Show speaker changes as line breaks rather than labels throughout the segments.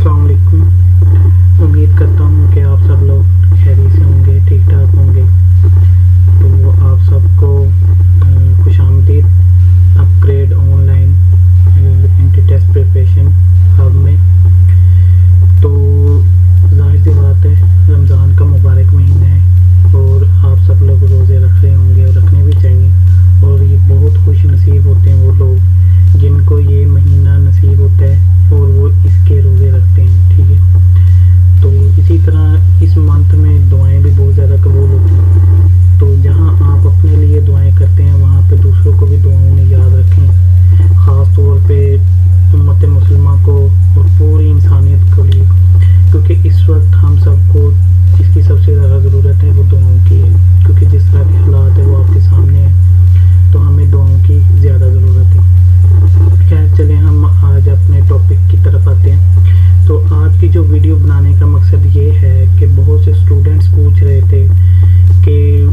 अस्सलाम वालेकुम। उम्मीद करता हूँ कि आप सब लोग खैरियत से होंगे, ठीक ठाक होंगे। तो आप सबको खुशामदीद upgrade online inter test preparation hub में। तो जाहिर सी बात है, रमज़ान का मुबारक महीना है और आप सब लोग रोज़े रख रहे होंगे और रखने भी चाहिए। और ये बहुत खुश नसीब होते हैं वो लोग जिनको ये महीना नसीब होता है और वो इसके रोज़े रखते हैं, ठीक है। तो इसी तरह इस मंथ में दुआएं भी बहुत ज़्यादा कबूल होती हैं। तो जहां आप अपने लिए दुआएं करते हैं वहां पे दूसरों को भी दुआओं में याद रखें, ख़ास तौर पे उम्मत मुसलिमा को और पूरी इंसानियत के लिए, क्योंकि इस वक्त हम सबको जिसकी सबसे ज़्यादा ज़रूरत है वो दुआओं की है। क्योंकि जिस तरह के हालात है वो आपके सामने है, तो हमें दुआओं की ज़्यादा ज़रूरत है। खैर चलें, हम आज अपने टॉपिक की तरफ आते हैं। तो आज की जो वीडियो बनाने का मकसद ये है कि बहुत से स्टूडेंट्स पूछ रहे थे कि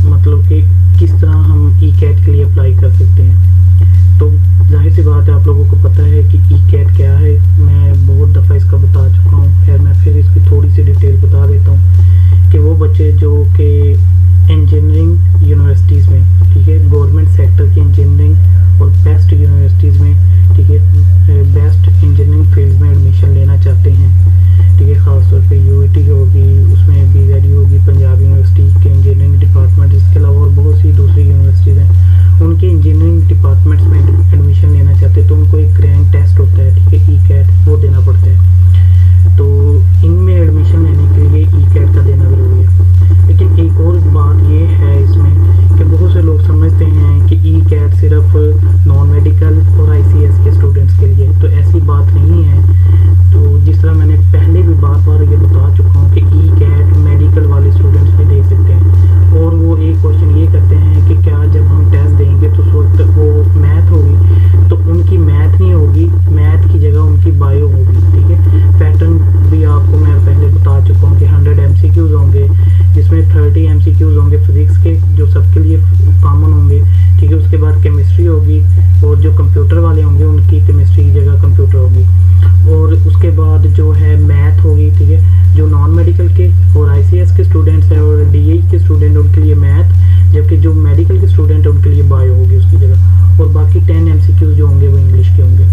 मतलब कि किस तरह हम ई कैट के लिए अप्लाई कर सकते हैं। तो जाहिर सी बात है, आप लोगों को पता है कि ई कैट क्या है। मैं बहुत दफ़ा इसका बता चुका हूँ। खैर मैं फिर इसकी थोड़ी सी डिटेल बता देता हूँ कि वो बच्चे जो कि इंजीनियरिंग यूनिवर्सिटीज़ में, ठीक है, गवर्नमेंट सेक्टर की इंजीनियरिंग और बेस्ट यूनिवर्सिटीज़ में, ठीक है, बेस्ट इंजीनियरिंग फील्ड में एडमिशन लेना चाहते हैं, ठीक है। ख़ासतौर पे यूईटी होगी, उसमें बीजेडी होगी, पंजाब यूनिवर्सिटी के इंजीनियरिंग डिपार्टमेंट, इसके अलावा और बहुत सी दूसरी यूनिवर्सिटीज़ हैं, उनके इंजीनियरिंग डिपार्टमेंट्स में एडमिशन लेना चाहते हैं। तो उनको एक ग्रैंड टेस्ट होता है, ठीक है, ई कैट, वो देना पड़ता है। तो इनमें एडमिशन लेने के लिए ई कैट का देना ज़रूरी है। लेकिन एक और बात ये है इसमें कि बहुत से लोग समझते हैं कि ई कैट सिर्फ नॉन मेडिकल और आईसीएस के स्टूडेंट्स के लिए, तो ऐसी बात नहीं है। तो जिस तरह मैंने पहले भी बार बार ये बता चुका हूँ कि ई कैट मेडिकल वाले स्टूडेंट्स भी दे सकते हैं। और वो एक क्वेश्चन ये करते हैं कि क्या जब हम टेस्ट देंगे तो उस वक्त वो मैथ होगी, तो उनकी मैथ नहीं होगी, मैथ की जगह उनकी बायो होगी, ठीक है। पैटर्न भी आपको मैं पहले बता चुका हूँ कि 100 MCQs होंगे, जिसमें 30 MCQs होंगे फिजिक्स के जो सबके लिए कॉमन होंगे, ठीक है। उसके बाद केमिस्ट्री होगी और जो कंप्यूटर वाले होंगे उनकी केमिस्ट्री की जगह कंप्यूटर होगी। और उसके बाद जो है मैथ होगी, ठीक है। जो नॉन मेडिकल के और आईसीएस के स्टूडेंट्स हैं और डीई के स्टूडेंट उनके लिए मैथ, जबकि जो मेडिकल के स्टूडेंट हैं उनके लिए बायो होगी उसकी जगह। और बाकी 10 MCQs जो होंगे वो इंग्लिश के होंगे।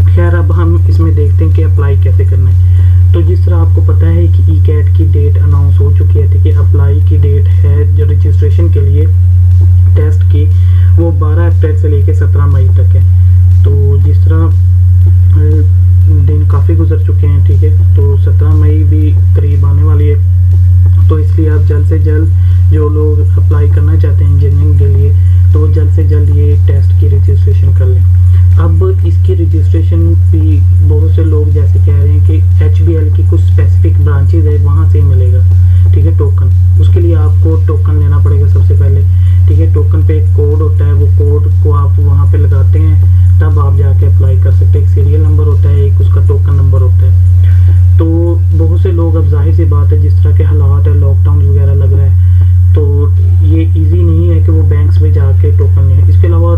खैर अब हम इसमें देखते हैं कि अप्लाई कैसे करना है। तो जिस तरह आपको पता है कि ई कैट की डेट अनाउंस हो चुकी है, ठीक है। अप्लाई की डेट है जो रजिस्ट्रेशन के लिए टेस्ट की, वो 12 अप्रैल से लेकर 17 मई तक है। तो जिस तरह दिन काफ़ी गुजर चुके हैं, ठीक है, तो 17 मई भी करीब आने वाली है। तो इसलिए आप जल्द से जल्द जो लोग अप्लाई करना चाहते हैं इंजीनियरिंग के लिए, तो जल्द से जल्द ये टेस्ट की रजिस्ट्रेशन कर लें। अब इसकी रजिस्ट्रेशन भी बहुत से लोग जैसे कह रहे हैं कि एचबीएल की कुछ स्पेसिफिक ब्रांचेज है वहाँ से ही मिलेगा, ठीक है, टोकन। उसके लिए आपको टोकन लेना पड़ेगा सबसे पहले, ठीक है। टोकन पे एक कोड होता है, वो कोड को आप वहाँ पे लगाते हैं, तब आप जाके अप्लाई कर सकते हैं। एक सीरियल नंबर होता है, एक उसका टोकन नंबर होता है। तो बहुत से लोग, अब जाहिर सी बात है जिस तरह के हालात है, लॉकडाउन वगैरह लग रहा है, तो ये इजी नहीं है कि वो बैंक्स में जाके टोकन लें। इसके अलावा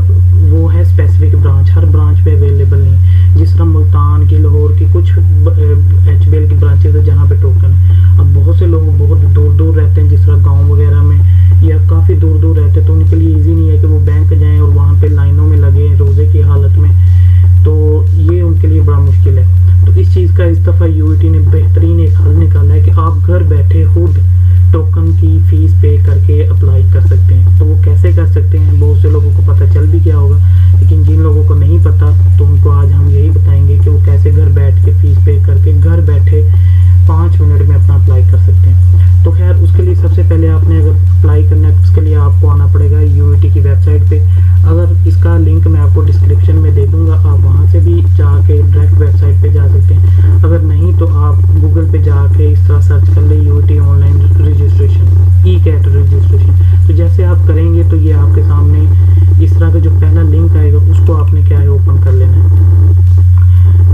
वो है स्पेसिफिक ब्रांच, हर ब्रांच पे अवेलेबल नहीं। जिस तरह मुल्तान की, लाहौर की कुछ एचबीएल की ब्रांचेज है जहाँ पे टोकन है। अब बहुत से लोग बहुत दूर दूर रहते हैं, जिस तरह गाँव वगैरह में या काफ़ी दूर दूर रहते हैं, तो उनके लिए ईजी नहीं है कि वो बैंक जाएँ और वहाँ पर लाइनों में लगे रोज़े की हालत में। तो ये उनके लिए बड़ा मुश्किल है। तो इस चीज़ का इस दफ़ा यूईटी ने बेहतरीन एक हल निकाला है कि आप घर बैठे खुद टोकन की फ़ीस पे करके अप्लाई कर सकते हैं। तो वो कैसे कर सकते हैं, बहुत से लोगों को पता चल भी गया होगा, लेकिन जिन लोगों को नहीं पता तो उनको आज हम यही बताएंगे कि वो कैसे घर बैठ के फ़ीस पे करके घर बैठे 5 मिनट में अपना अप्लाई कर सकते हैं। तो खैर उसके लिए सबसे पहले आपने अगर अप्लाई करना है तो उसके लिए आपको आना पड़ेगा यूईटी की वेबसाइट पे। अगर इसका लिंक मैं आपको डिस्क्रिप्शन में दे दूँगा, आप वहाँ से भी जाके डायरेक्ट वेबसाइट पे जा सकते हैं। अगर नहीं तो आप गूगल पे जाके इस तरह सर्च कर ले UET online registration, E CAT registration. तो जैसे आप करेंगे तो ये आपके सामने इस तरह का जो पहला लिंक आएगा उसको आपने क्या है ओपन कर लेना है।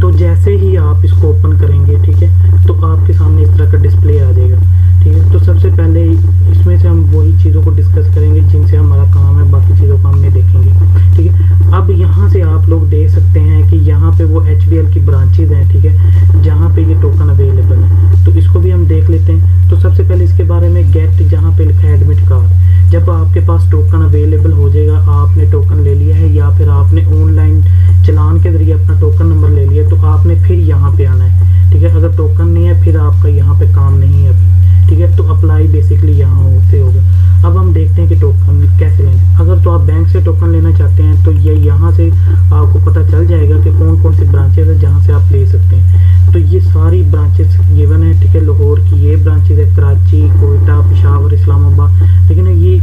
तो जैसे ही आप इसको ओपन करेंगे, ठीक है, तो आपके सामने इस तरह का डिस्प्ले आ जाएगा, ठीक है। तो सबसे पहले इसमें से हम वही चीज़ों को डिस्कस करेंगे जिनसे हमारा काम है, बाकी चीज़ों को हम नहीं देखेंगे, ठीक है। अब यहाँ से आप लोग देख सकते हैं कि यहाँ पे वो HBL की ब्रांचेज हैं, ठीक है, जहाँ पे ये टोकन अवेलेबल है। तो इसको भी हम देख लेते हैं। तो सबसे पहले इसके बारे में गेट जहाँ पे लिखा है एडमिट कार्ड, जब आपके पास टोकन अवेलेबल हो जाएगा, आपने टोकन ले लिया है या फिर आपने ऑनलाइन चलान के जरिए अपना टोकन नंबर ले लिया, तो आपने फिर यहाँ पे आना है, ठीक है। अगर टोकन नहीं है फिर आपका यहाँ पे काम नहीं है अभी, ठीक है। तो अप्लाई बेसिकली यहाँ से होगा। अब हम देखते हैं कि टोकन कैसे लेना। अगर तो आप बैंक से टोकन लेना चाहते हैं तो ये यहाँ से आपको पता चल जाएगा कि कौन कौन सी ब्रांचेज है जहाँ से आप ले सकते हैं। तो ये सारी ब्रांचेस गिवन है, ठीक है। लाहौर की ये ब्रांचेज है, कराची, कोयटा, पेशावर, इस्लामाबाद, लेकिन ये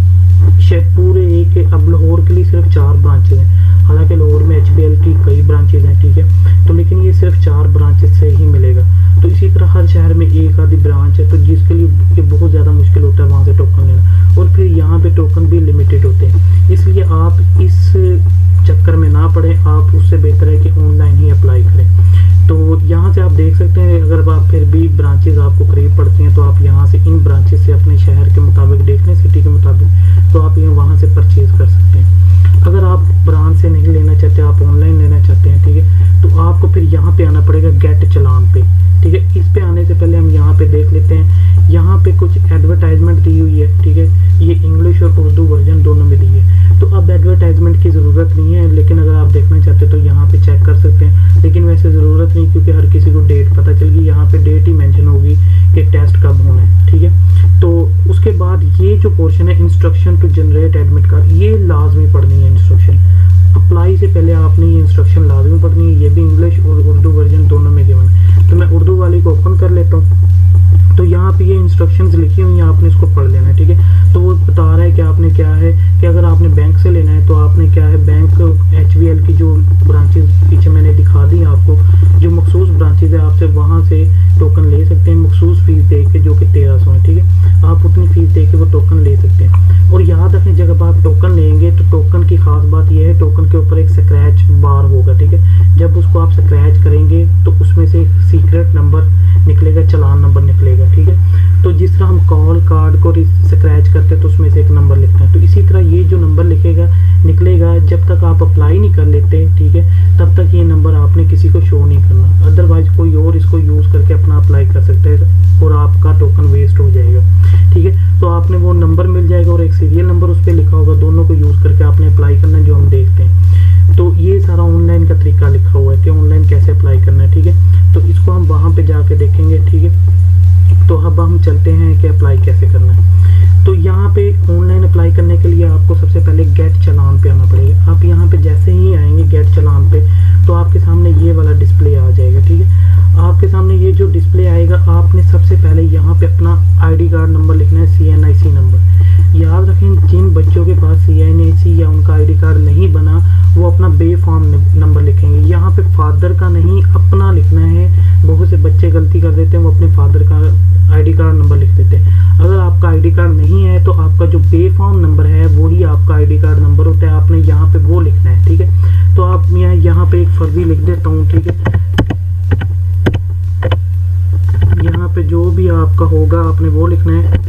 पूरे एक, अब लाहौर के लिए सिर्फ 4 ब्रांचेज हैं। हालांकि लाहौर में HBL की कई ब्रांचेज हैं, ठीक है, तो लेकिन ये सिर्फ 4 ब्रांचेज से ही मिलेगा। तो इसी तरह हर शहर में एक आधी ब्रांच है, तो जिसके लिए ये बहुत ज़्यादा मुश्किल होता है वहाँ से टोकन लेना, और फिर यहाँ पे टोकन भी लिमिटेड होते हैं। इसलिए आप इस चक्कर में ना पड़े, आप उससे बेहतर है कि ऑनलाइन ही अप्लाई करें। तो यहाँ से आप देख सकते हैं, अगर आप फिर भी ब्रांचेज आपको करीब पड़ती हैं तो आप यहाँ से इन ब्रांचेज से अपने शहर के मुताबिक देख लें, सिटी के मुताबिक, तो आप ये वहाँ से परचेज़ कर सकते हैं। अगर आप ब्रांच से नहीं लेना चाहते, आप ऑनलाइन लेना चाहते हैं, ठीक है, तो आपको फिर यहाँ पे आना पड़ेगा गेट चलान पे, ठीक है। इस पे आने से पहले हम यहाँ पे देख लेते हैं, यहाँ पे कुछ एडवर्टाइजमेंट दी हुई है, ठीक है, ये इंग्लिश और उर्दू वर्जन दोनों में दी है। तो अब एडवर्टाइजमेंट की ज़रूरत नहीं है, लेकिन अगर आप देखना चाहते हैं तो यहाँ पे चेक कर सकते हैं, लेकिन वैसे ज़रूरत नहीं, क्योंकि हर किसी को डेट पता चल गई, यहाँ पे डेट ही मेंशन होगी कि टेस्ट कब होना है, ठीक है। तो उसके बाद ये जो पोर्शन है, instruction to generate admit card, ये लाजमी पढ़नी है इंस्ट्रक्शन। अप्लाई से पहले आपने ये इंस्ट्रक्शन लाजमी पढ़नी है, ये भी इंग्लिश और उर्दू वर्जन दोनों में गिवन है। तो मैं उर्दू वाली को ओपन कर लेता हूँ। तो यहाँ पे ये इंस्ट्रक्शंस लिखी हुई हैं, आपने इसको पढ़ लेना है, ठीक है। तो वो बता रहा है कि आपने क्या है कि अगर आपने बैंक से लेना है तो आपने क्या है, बैंक HBL की जो ब्रांचेज पीछे मैंने दिखा दी आपको, जो मखसूस ब्रांचेज है, आपसे वहाँ से टोकन ले सकते हैं मखसूस फीस दे के, जो कि 1300 है, ठीक है। आप उतनी फीस दे के वो टोकन ले सकते हैं। और याद रखें, जब आप टोकन लेंगे तो टोकन की खास बात यह है, टोकन के ऊपर एक स्क्रैच बार होगा, ठीक है। जब उसको आप स्क्रैच करेंगे तो उसमें से एक सीक्रेट नंबर निकलेगा, चलान नंबर निकलेगा, ठीक है। तो जिस तरह हम कॉल कार्ड को स्क्रैच करते हैं तो उसमें से एक नंबर लिखते हैं, तो इसी तरह ये जो नंबर निकलेगा, जब तक आप अप्लाई नहीं कर लेते, ठीक है, तब तक ये नंबर आपने किसी को शो नहीं करना। अदरवाइज कोई और इसको यूज़ करके अपना अप्लाई कर सकते हैं और आपका टोकन वेस्ट हो जाएगा, ठीक है। तो आपने वो नंबर मिल जाएगा और एक सीरियल नंबर उस पर लिखा होगा, दोनों को यूज़ करके आपने अप्लाई करना है, जो हम देखते हैं। तो ये सारा ऑनलाइन का तरीका लिखा हुआ है कि ऑनलाइन कैसे अप्लाई करना है, ठीक है। तो इसको हम वहाँ पे जाके देखेंगे, ठीक है। तो अब हम चलते हैं कि अप्लाई कैसे करना है। तो यहाँ पे ऑनलाइन अप्लाई करने के लिए आपको सबसे पहले गेट चलान पे आना पड़ेगा। आप यहाँ पे जैसे ही आएंगे गेट चलान पे, तो आपके सामने ये वाला डिस्प्ले आ जाएगा, ठीक है। आपके सामने ये जो डिस्प्ले आएगा, आपने सबसे पहले यहाँ पे अपना ID कार्ड नंबर लिखना है, CNIC नंबर। याद रखें, जिन बच्चों के पास CNIC या उनका ID कार्ड नहीं बना, वो अपना बेफॉर्म नंबर लिखेंगे। यहाँ पे फादर का नहीं, अपना लिखना है। बहुत से बच्चे गलती कर देते हैं, वो अपने फादर का ID कार्ड नंबर लिख देते हैं। अगर आपका ID कार्ड नहीं है तो आपका जो बेफॉर्म नंबर है वही आपका ID कार्ड नंबर होता है, आपने यहाँ पे वो लिखना है, ठीक है। तो आप यहाँ पे एक फर्जी लिख देता हूँ, ठीक है। यहाँ पे जो भी आपका होगा आपने वो लिखना है,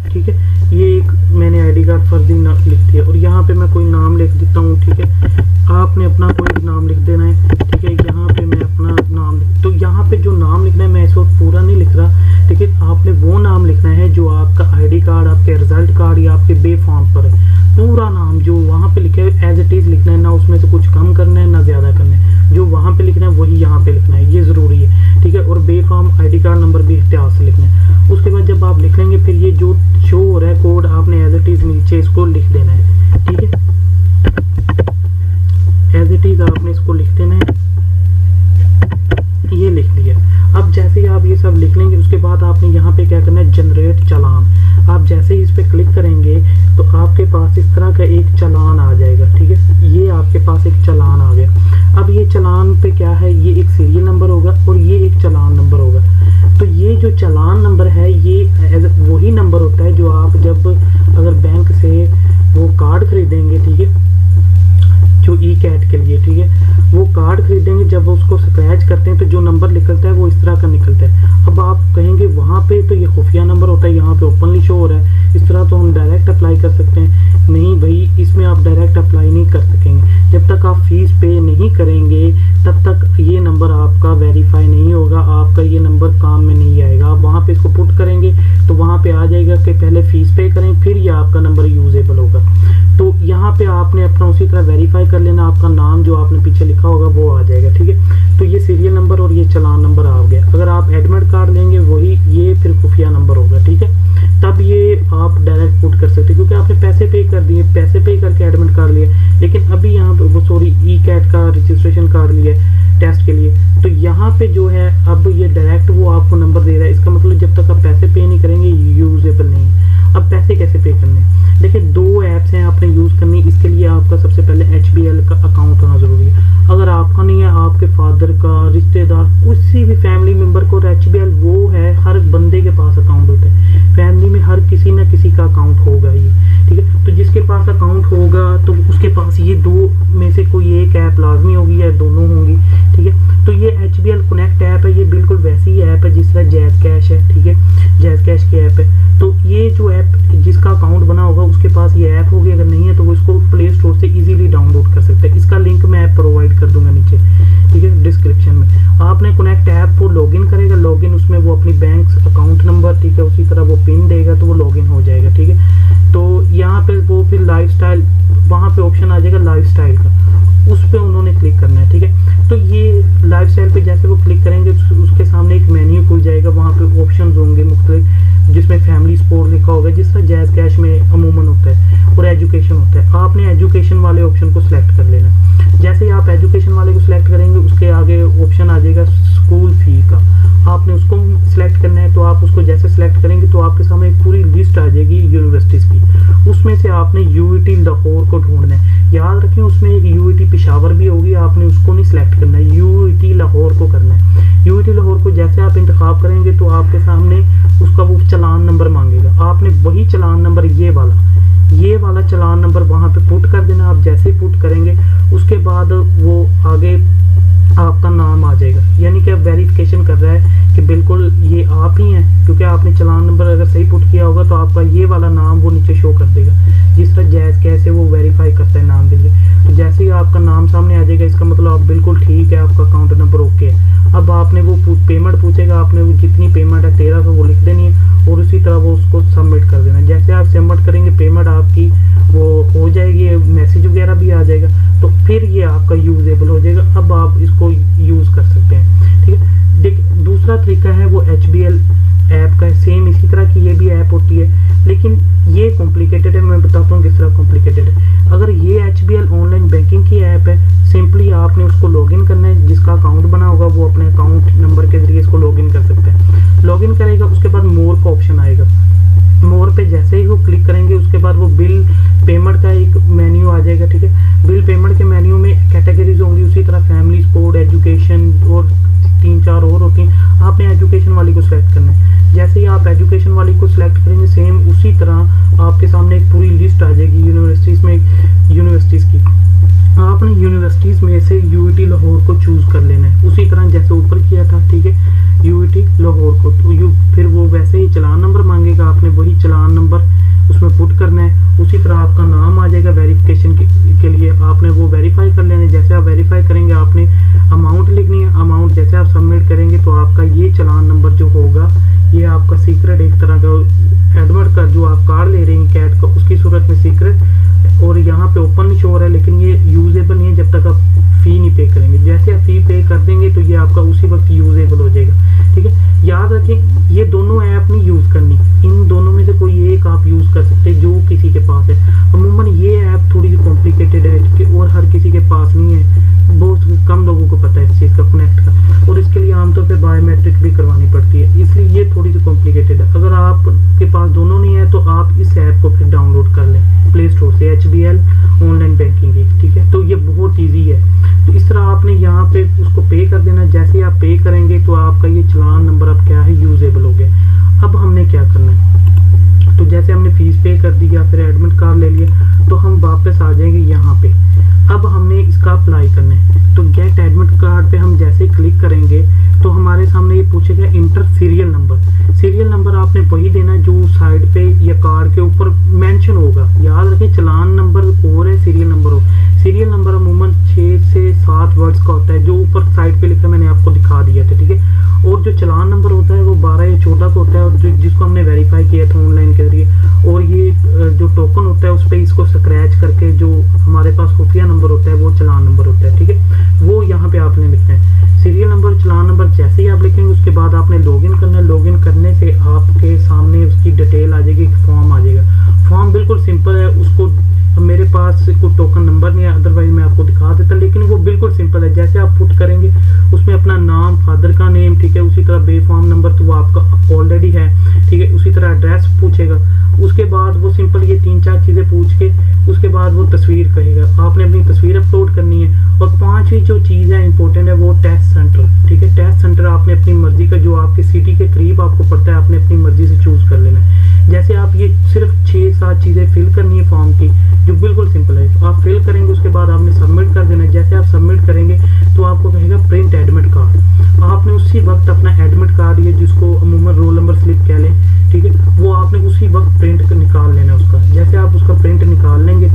ठीक है। ये एक मैंने ID कार्ड फर्जी लिख दिया और यहाँ पे मैं कोई नाम लिख देता हूँ, ठीक है। आपने अपना कोई नाम लिख देना है, ठीक है। यहाँ पे मैं अपना नाम तो यहाँ पे जो नाम लिखना है, मैं इस वक्त पूरा नहीं लिख रहा, ठीक है। आपने वो नाम लिखना है जो आपका ID कार्ड, आपके रिजल्ट कार्ड या आपके बेफॉर्म पर है। पूरा नाम जो वहाँ पे लिखा है एज इट इज़ लिखना है, ना उसमें से कुछ कम करना है ना ज़्यादा करना है। जो वहाँ पे लिखना है वही यहाँ पे लिखना है, ये ज़रूरी है, ठीक है। और बेफॉर्म ID कार्ड नंबर भी इख्तियार से लिखना है। उसके बाद जब आप लिख लेंगे, फिर ये जो शो हो रहा है कोड, आपने एज इट इज़ नीचे इसको लिख देना है, ठीक है। एज इट इज़ आपने इसको लिख देना है, ये लिख लिया। अब जैसे ही आप ये सब लिख लेंगे, उसके बाद आपने यहाँ पे क्या करना है, जनरेट चलान। आप जैसे ही इस पे क्लिक करेंगे तो आपके पास इस तरह का एक चलान आ जाएगा, ठीक है। ये आपके पास एक चलान आ गया। अब ये चलान पे क्या है, ये एक सीरियल नंबर होगा और ये एक चलान नंबर होगा। तो ये जो चलान नंबर है, ये वही नंबर होता है जो आप जब अगर बैंक से वो कार्ड खरीदेंगे, ठीक है, जो ई कैट के लिए, ठीक है। वो कार्ड खरीदेंगे, जब वो उसको स्क्रैच करते हैं तो जो नंबर निकलता है वो इस तरह का निकलता है। अब आप कहेंगे वहाँ पे तो ये खुफिया नंबर होता है, यहाँ पे ओपनली शो हो रहा है, इस तरह तो हम डायरेक्ट अप्लाई कर सकते हैं। नहीं भाई, इसमें आप डायरेक्ट अप्लाई नहीं कर सकेंगे। जब तक आप फीस पे नहीं करेंगे तब तक ये नंबर आपका वेरीफाई नहीं होगा, आपका ये नंबर काम में नहीं आएगा। आप वहाँ पे इसको पुट करेंगे तो वहाँ पे आ जाएगा कि पहले फीस पे करें फिर ये आपका नंबर यूजेबल होगा। तो यहाँ पे आपने अपना उसी तरह वेरीफाई कर लेना, आपका नाम जो आपने पीछे लिखा होगा वो आ जाएगा, ठीक है। तो ये सीरियल नंबर और ये चालान नंबर आ गया। अगर आप एडमिट कार्ड लेंगे वही ये फिर खुफिया नंबर होगा, ठीक है। तब ये आप डायरेक्ट पुट कर सकते हैं क्योंकि आपने पैसे पे कर दिए, पैसे पे करके एडमिट कार्ड लिया। लेकिन अभी यहाँ पे वो सॉरी ई कैट का रजिस्ट्रेशन कार्ड लिया टेस्ट के लिए, तो यहाँ पे जो है अब ये डायरेक्ट वो आपको नंबर दे रहा है। इसका मतलब जब तक आप पैसे पे नहीं करेंगे यूजेबल नहीं। अब पैसे कैसे पे करने हैं? देखिए, दो ऐप्स हैं आपने यूज़ करनी। इसके लिए आपका सबसे पहले HBL का अकाउंट होना ज़रूरी है। अगर आपका नहीं है, आपके फादर का, रिश्तेदार, किसी भी फैमिली मेम्बर को HBL वो है, हर बंदे के पास अकाउंट होता है। फैमिली में हर किसी न किसी का अकाउंट होगा ये, ठीक है। तो जिसके पास अकाउंट होगा तो उसके पास ये दो में से कोई एक ऐप लाजमी होगी या दोनों होंगी, ठीक है। तो ये HBL कनेक्ट ऐप है, ये बिल्कुल वैसी ही ऐप है जिस तरह जैज़ कैश है, ठीक है। जैज़ कैश की ऐप है। तो ये जो ऐप जिसका अकाउंट बना होगा उसके पास ये ऐप होगी। अगर नहीं है तो वो इसको प्ले स्टोर से इजीली डाउनलोड कर सकते हैं। इसका लिंक मैं ऐप प्रोवाइड कर दूंगा नीचे, ठीक है, डिस्क्रिप्शन में। आपने कनेक्ट ऐप को लॉगिन करेगा, लॉगिन उसमें वो अपनी बैंक अकाउंट नंबर, ठीक है, उसी तरह वो पिन देगा तो वो लॉगिन हो जाएगा, ठीक है। तो यहाँ पे वो फिर लाइफस्टाइल, वहाँ पे ऑप्शन आ जाएगा लाइफस्टाइल का, उस पर उन्होंने क्लिक करना है, ठीक है। तो ये लाइफस्टाइल पे जैसे वो क्लिक करेंगे उसके सामने एक मेन्यू खुल जाएगा, वहाँ पे ऑप्शंस होंगे मुख्तलिफ, जिसमें फैमिली सपोर्ट लिखा होगा जिस तरह जैज़ कैश में अमूमन होता है, और एजुकेशन होता है। आपने एजुकेशन वाले ऑप्शन को सिलेक्ट कर लेना है। जैसे ही आप एजुकेशन वाले को सिलेक्ट करेंगे उसके आगे ऑप्शन आ जाएगा स्कूल फ़ी का, आपने उसको सिलेक्ट करना है। तो आप उसको जैसे सिलेक्ट करेंगे तो आपके सामने एक पूरी लिस्ट आ जाएगी यूनिवर्सिटीज़ की, उसमें से आपने UET लाहौर को ढूंढना है। याद रखें उसमें एक UET पेशावर भी होगी, आपने उसको नहीं सिलेक्ट करना है, UET लाहौर को करना है। UET लाहौर को जैसे आप इंतखाब करेंगे तो आपके सामने उसका वो चलान नंबर मांगेगा, आपने वही चलान नंबर ये वाला चलान नंबर वहाँ पे पुट कर देना। आप जैसे ही पुट करेंगे उसके बाद वो आगे आपका नाम आ जाएगा, यानी कि वेरिफिकेशन कर रहा है कि बिल्कुल ये आप ही हैं, क्योंकि आपने चलान नंबर अगर सही पुट किया होगा तो आपका ये वाला नाम वो नीचे शो कर देगा, जिस तरह जैज़ कैसे वो वेरीफाई करता है नाम देंगे। तो जैसे ही आपका नाम सामने आ जाएगा इसका मतलब आप बिल्कुल ठीक है, आपका अकाउंट नंबर ओके है। अब आपने वो पेमेंट पूछेगा, आपने वो जितनी पेमेंट है 1300 वो लिख देनी है और उसी तरह वो उसको सबमिट कर देना। जैसे आप सबमिट करेंगे पेमेंट आपकी वो हो जाएगी, मैसेज वगैरह भी आ जाएगा, तो फिर ये आपका यूजेबल हो जाएगा। अब आप इसको यूज़ कर सकते हैं, ठीक है। देखिए, दूसरा तरीका है वो HBL ऐप का, सेम इसी तरह की ये भी ऐप होती है, लेकिन ये कॉम्प्लिकेटेड है। मैं बताता हूँ किस तरह कॉम्प्लिकेटेड है। अगर ये HBL ऑनलाइन बैंकिंग की ऐप है, सिंपली आपने उसको लॉगिन करना है। जिसका अकाउंट बना होगा वो अपने अकाउंट नंबर के जरिए इसको लॉगिन कर सकते हैं। लॉगिन करेगा उसके बाद मोर का ऑप्शन आएगा, मोर पे जैसे ही वो क्लिक करेंगे उसके बाद वो बिल पेमेंट का एक मेन्यू आ जाएगा, ठीक है। बिल पेमेंट के मेन्यू में कैटेगरीज होंगी, उसी तरह फैमिली सपोर्ट, एजुकेशन और 3-4 और होती हैं। आपने एजुकेशन वाली को सिलेक्ट करना है। जैसे ही आप एजुकेशन वाली को सिलेक्ट करेंगे सेम उसी तरह आपके सामने एक पूरी लिस्ट आ जाएगी यूनिवर्सिटीज़ की। आपने यूनिवर्सिटीज़ में से UET लाहौर को चूज़ कर लेना है, उसी तरह जैसे ऊपर किया था, ठीक है। UET लाहौर को तो फिर वो वैसे ही चलान नंबर मांगेगा, आपने वही चलान नंबर उसमें पुट करना है। उसी तरह आपका नाम आ जाएगा वेरिफिकेशन के लिए, आपने वो वेरीफाई कर लेना है। जैसे आप वेरीफाई करेंगे आपने अमाउंट लिखनी है, अमाउंट जैसे आप सबमिट करेंगे तो आपका ये चलान नंबर जो होगा ये आपका सीक्रेट, एक तरह का एडमिट का जो आप कार्ड ले रहे हैं कैट का, उसकी सूरत में सीक्रेट, और यहाँ पे ओपन शो हो रहा है लेकिन ये यूजेबल नहीं है जब तक आप फ़ी नहीं पे करेंगे। जैसे आप फ़ी पे कर देंगे तो ये आपका उसी वक्त यूजेबल हो जाएगा, ठीक है। याद रखें ये दोनों ऐप नहीं यूज़ करनी, इन दोनों में से कोई एक आप यूज़ कर सकते हैं जो किसी के पास है। अमूमन ये ऐप थोड़ी सी कॉम्प्लिकेटेड है और हर किसी के पास नहीं है, बहुत कम लोगों को पता है इस चीज़ का कनेक्ट का, और इसके लिए आमतौर पर बायोमेट्रिक भी करवानी पड़ती है, इसलिए ये थोड़ी सी कॉम्प्लिकेटेड है। अगर आपके पास दोनों नहीं है तो आप इस ऐप को फिर डाउनलोड कर लें प्ले स्टोर से, HBL ऑनलाइन बैंकिंग की, ठीक है। तो ये बहुत ईजी है। तो इस तरह आपने यहाँ पे उसको पे कर देना। जैसे ही आप पे करेंगे तो आपका ये चलान नंबर अब क्या है, यूजेबल हो गया। अब हमने क्या करना है, तो जैसे हमने फीस पे कर दी या फिर एडमिट कार्ड ले लिया तो हम वापस आ जाएंगे यहाँ पे। अब हमने इसका अप्लाई करना है। तो गेट एडमिट कार्ड पे हम जैसे ही क्लिक करेंगे तो हमारे सामने ये पूछेगा inter serial number. Serial number आपने वही देना है जो साइड पे या कार्ड के ऊपर मेंशन होगा। याद रखें चालान नंबर और है, सीरियल नंबर हो। सीरियल नंबर अमूमन 6 से 7 वर्ड्स का होता है, जो ऊपर साइड पे लिखा है मैंने आपको दिखा दिया था, ठीक है। और जो चालान नंबर होता है वो 12 या 14 का होता है, और जिसको हमने वेरीफाई किया था ऑनलाइन के जरिए। और ये जो टोकन होता है उस पर इसको स्क्रैच करके जो हमारे पास खुफिया नंबर होता है वो चालान नंबर होता है, ठीक है। वो यहाँ पे आपने लिखना है। सीरियल नंबर चालान नंबर जैसे ही आप लिखेंगे उसके बाद आपने लॉगिन करना है। लॉगिन करने से आपके सामने उसकी डिटेल आ जाएगी, एक फॉर्म आ जाएगा। फॉर्म बिल्कुल सिंपल है, उसको मेरे पास कोई टोकन नंबर नहीं है, अदरवाइज मैं आपको दिखा देता, लेकिन वो बिल्कुल सिंपल है। जैसे आप पुट करेंगे उसमें अपना नाम, फादर का नेम, ठीक है, उसी तरह बे फॉर्म नंबर तो वो आपका ऑलरेडी है, ठीक है, उसी तरह एड्रेस पूछेगा। उसके बाद वो सिंपल ये 3-4 चीज़ें पूछ के उसके बाद वो तस्वीर कहेगा, आपने अपनी तस्वीर अपलोड करनी है। और 5वीं जो चीज़ है इंपॉर्टेंट है वो टेस्ट सेंटर, ठीक है। टेस्ट सेंटर आपने अपनी मर्जी का, जो आपके सिटी के करीब आपको पड़ता है, आपने अपनी मर्जी से चूज़ कर लेना है। जैसे आप ये सिर्फ 6-7 चीज़ें फिल करनी है फॉर्म की, जो बिल्कुल सिंपल है। तो आप फिल करेंगे उसके बाद आपने सबमिट कर देना है। जैसे आप सबमिट करेंगे तो आपको कहेगा प्रिंट एडमिट कार्ड। आपने उसी वक्त अपना एडमिट कार्ड, ये जिसको अमूमन रोल नंबर स्लिप कह लें, ठीक है, वो आपने उसी वक्त प्रिंट निकाल लेना उसका। जैसे आप उसका प्रिंट निकाल लेंगे,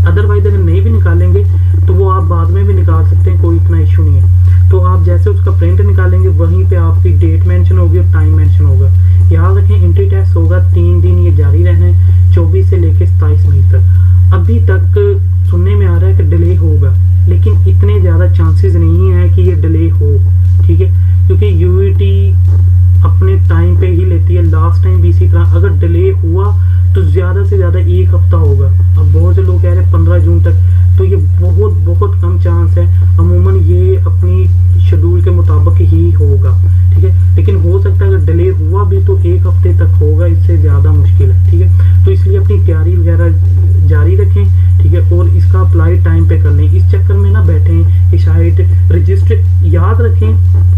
अदरवाइज अगर नहीं भी निकालेंगे तो वो आप बाद में भी निकाल सकते हैं, कोई इतना इशू नहीं है। तो आप जैसे उसका प्रिंट निकालेंगे वहीं पे आपकी डेट मेंशन होगी और टाइम मेंशन होगा। याद रखें एंट्री टेस्ट होगा 3 दिन, ये जारी रहना है 24 से लेकर 27 मई तक। अभी तक सुनने में आ रहा है कि डिले होगा, लेकिन इतने ज़्यादा चांसेस नहीं है कि ये डिले हो, ठीक है, क्योंकि यूईटी अपने टाइम पे ही लेती है। लास्ट टाइम भी इसी तरह अगर डिले हुआ तो ज़्यादा से ज़्यादा 1 हफ्ता होगा। अब बहुत से लोग कह रहे हैं 15 जून तक, तो ये बहुत बहुत कम चांस है। अमूमन ये अपनी शेड्यूल के मुताबिक ही होगा, ठीक है, लेकिन हो सकता है अगर डिले हुआ भी तो 1 हफ्ते तक होगा, इससे ज़्यादा मुश्किल है, ठीक है। तो इसलिए अपनी तैयारी वगैरह जारी रखें, ठीक है, और इसका अप्लाई टाइम पे कर लें। इस चक्कर में ना बैठें कि शायद रजिस्टर, याद रखें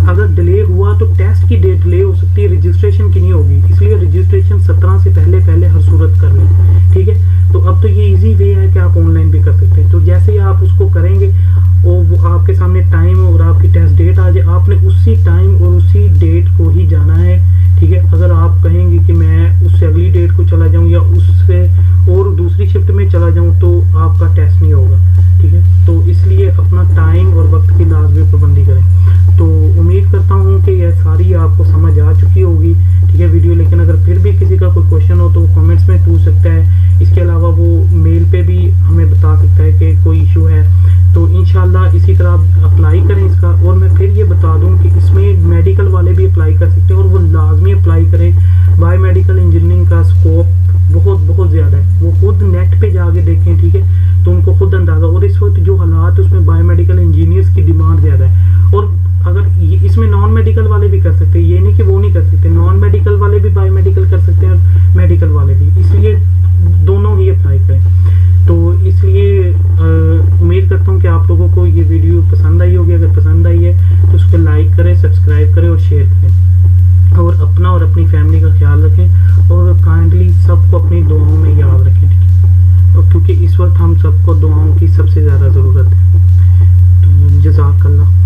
अगर डिले हुआ तो टेस्ट की डेट डिले हो सकती है, रजिस्ट्रेशन की नहीं होगी। इसलिए रजिस्ट्रेशन 17 से पहले हर सूरत कर लें, ठीक है। तो अब तो ये इजी वे है कि आप ऑनलाइन भी कर सकते हैं। तो जैसे ही आप उसको करेंगे और वो आपके सामने टाइम और आपकी टेस्ट डेट आ जाए, आपने उसी टाइम और उसी डेट को ही जाना है, ठीक है। अगर आप कहेंगे कि मैं उससे अगली डेट को चला जाऊं या उससे और दूसरी शिफ्ट में चला जाऊं तो आपका टेस्ट नहीं होगा, ठीक है। तो इसलिए अपना टाइम और वक्त की लाजमी पाबंदी करें। तो उम्मीद करता हूँ कि यह सारी आपको समझ आ चुकी होगी, ठीक है वीडियो। लेकिन अगर फिर भी किसी का कोई क्वेश्चन हो तो वो कमेंट्स में पूछ सकता है। इसके अलावा वो मेल पे भी हमें बता सकता है कि कोई इशू है। तो इंशाल्लाह इसी तरह आप अप्लाई करें इसका। और मैं फिर ये बता दूं कि इसमें मेडिकल वाले भी अप्लाई कर सकते हैं और वो लाजमी अप्लाई करें। बायोमेडिकल इंजीनियरिंग का स्कोप बहुत बहुत ज़्यादा है, वो खुद नेट पे जाके देखें, ठीक है, तो उनको खुद अंदाज़ा। और इस वक्त जो हालात है उसमें बायोमेडिकल इंजीनियर्स की डिमांड ज़्यादा है। और अगर इसमें नॉन मेडिकल वाले भी कर सकते हैं, ये नहीं कि वो नहीं कर सकते, नॉन मेडिकल वाले भी बायोमेडिकल कर सकते हैं और मेडिकल वाले भी, इसलिए दोनों ही अप्लाई करें। तो इसलिए उम्मीद करता हूँ कि आप लोगों को ये वीडियो पसंद आई होगी। अगर पसंद आई है तो उसको लाइक करें, सब्सक्राइब करें और शेयर करें, और अपना और अपनी फैमिली का ख्याल रखें, और काइंडली सबको अपनी दुआओं में याद रखें, ठीक है, क्योंकि इस वक्त हम सबको दुआओं की सबसे ज़्यादा ज़रूरत है। तो जज़ाकल्लाह।